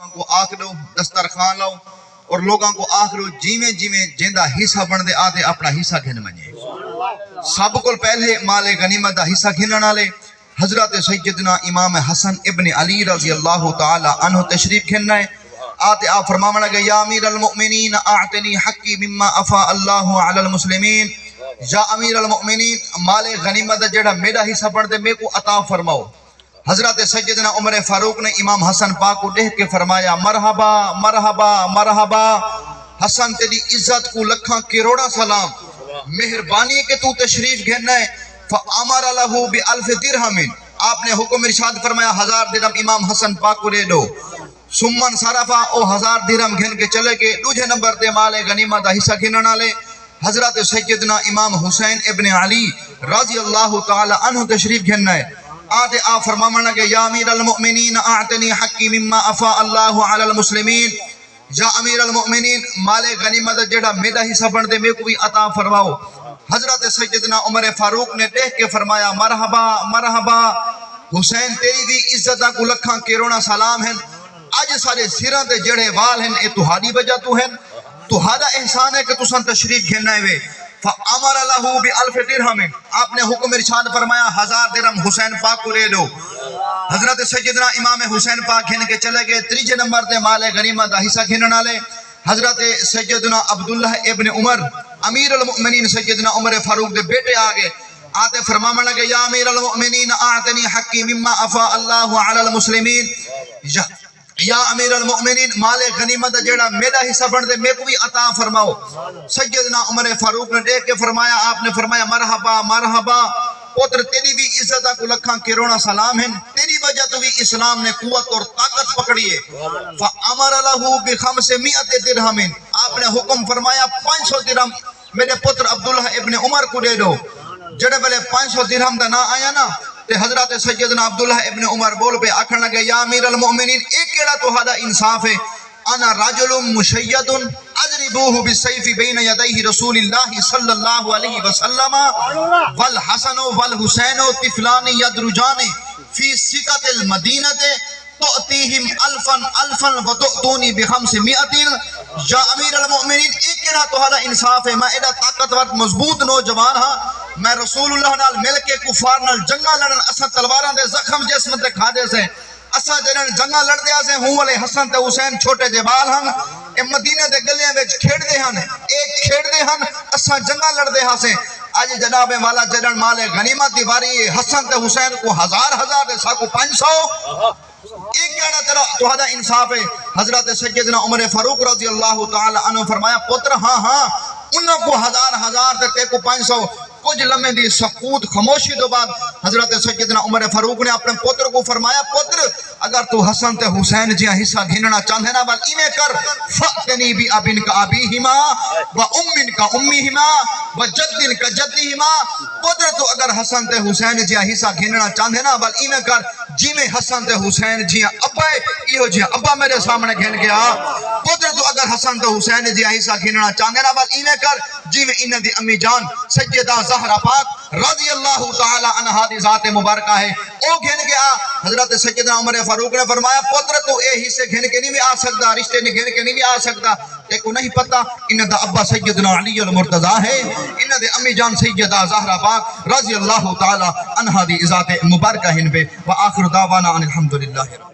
کو آکھ دو دسترخوان لاؤ اور لوگاں کو آکھ دو جیویں جیویں جیندہ حصہ بن دے آتے اپنا حصہ گھن منجے سب کو پہلے مال غنیمت دا حصہ گھنن والے حضرت سیدنا امام حسن ابن علی رضی اللہ تعالی عنہ تشریف گھننا ہے آتے آپ فرمانے لگے یا امیر المؤمنین اعطنی حقی مما افا اللہ علی المسلمین یا امیر المؤمنین مال غنیمت جڑا میرا حصہ بن دے میں کو عطا فرماؤ حضرت سیدنا عمر فاروق نے امام حسن پاک کو دیکھ کے فرمایا مرحبا مرحبا مرحبا حسن تیری عزت کو لکھاں کروڑا سلام مہربانی کہ تو تشریف گھننا ہے فامر له ب1000 درہم آپ نے حکم ارشاد فرمایا 1000 درہم امام حسن پاک کو دے دو سمن صرفا او 1000 درہم گھن کے چلے کے دوسرے نمبر تے مال غنیمت دا حصہ گھنن والے حضرت سیدنا امام حسین ابن علی رضی اللہ تعالی عنہ تشریف گھننا ہے آتے آپ فرمانے لگے یا امیر المؤمنین اعطنی حقی مما افا اللہ علی المسلمین یا امیر المؤمنین مال غنیمت جڑا میرا حصہ بن دے میں کو بھی عطا فرماؤ حضرت سیدنا عمر فاروق نے دیکھ کے فرمایا مرحبا مرحبا حسین تیری دی عزتہ کو لکھاں کروڑا سلام ہیں آج سارے سیران دے جڑے وال ہیں اے تہاڈی وجہ تو ہیں تہاڈا احسان ہے کہ تساں تشریف گھننا ہے فامر له ب1000 درہم آپ نے حکم ارشاد فرمایا 1000 درہم حسین پاک کو دے دو حضرت سیدنا امام حسین پاک گھن کے چلے گئے تیسرے نمبر تے مال غنیمت دا حصہ گھنن والے حضرت سیدنا عبداللہ ابن عمر امیر المؤمنین سیدنا عمر فاروق دے بیٹے آگے آتے فرمانے لگے یا امیر المؤمنین اعطنی حقی مما افا اللہ علی المسلمین یا امیر المؤمنین مال غنیمت جڑا میرا حصہ بن دے میں کو بھی عطا فرماؤ سیدنا عمر فاروق نے دیکھ کے فرمایا آپ نے فرمایا مرحبا مرحبا پتر تیری بھی عزت کو لکھاں کروڑا سلام ہیں تیری وجہ تو بھی اسلام نے قوت اور طاقت پکڑی ہے فامر له ب500 درہم آپ نے حکم فرمایا 500 درہم میرے پتر عبداللہ ابن عمر کو دے دو جڑے بلے 500 درہم دا نہ آیا نا تے حضرت سیدنا عبداللہ ابن عمر بول پہ آکھن لگے یا امیر المؤمنین ایک کیڑا تو ہدا انصاف ہے انا رجل مشید اضربوه بالسیف بین یدیہ رسول اللہ صلی اللہ علیہ وسلم والحسن والحسین طفلان یدرجان فی سکت المدینہ تؤتیہم الفا وتؤتونی ب500 یا امیر المؤمنین ایک کیڑا تو ہدا انصاف ہے میں ایڈا طاقتور مضبوط نوجوان ہاں میں رسول اللہ نال مل کے کفار نال جنگا لڑن اسا تلواراں دے زخم جسم تے کھا دے سے اسا جڑن جنگا لڑ دیا سے ہوں والے حسن تے حسین چھوٹے جے بال ہن اے مدینے دے گلیاں وچ کھیڑ دے ہن ایک کھیڑ دے ہن اسا جنگا لڑ دے ہاں سے آج جناب والا جڑن مال غنیمت دی باری حسن تے حسین کو 1000 دے سا کو 500 ایک کہنا تیرا تو ہدا انصاف ہے حضرت سیدنا عمر فاروق رضی اللہ تعالی عنہ فرمایا پتر ہاں ہاں انہوں کو 1000 تے کو 500 کچھ لمحے دی سکوت خاموشی دو بعد حضرت سیدنا عمر فاروق نے اپنے پتر کو فرمایا پتر اگر تو حسن تے حسین جی حصہ گھننا چاہتے نا بل ایویں کر فأتنی بی ابن کا ابیہما و امن کا امیہما و جد کا جدہما پتر تو اگر حسن تے حسین جی حصہ گھننا چاہتے نا بل ایویں کر جی میں حسن تے حسین جی ابا ایو جی ابا میرے سامنے گھن گیا پتر تو اگر حسن تے حسین جی حصہ گھننا چاہتے نا بل ایویں کر جی میں انہ دی امی جان سیدہ زہرا پاک رضی اللہ تعالی عنہا دی ذات مبارکہ ہے او گھن گیا حضرت سیدنا عمر فاروق نے فرمایا پتر تو اے حصے گھن کے نہیں بھی آ سکتا رشتے نے گھن کے نہیں بھی آ سکتا تے کو نہیں پتا انہ دا ابا سیدنا علی المرتضی ہے انہ دے امی جان سیدہ زہرا پاک رضی اللہ تعالی عنہا دی ذات مبارکہ ہن پہ وآخر دعوانا ان الحمدللہ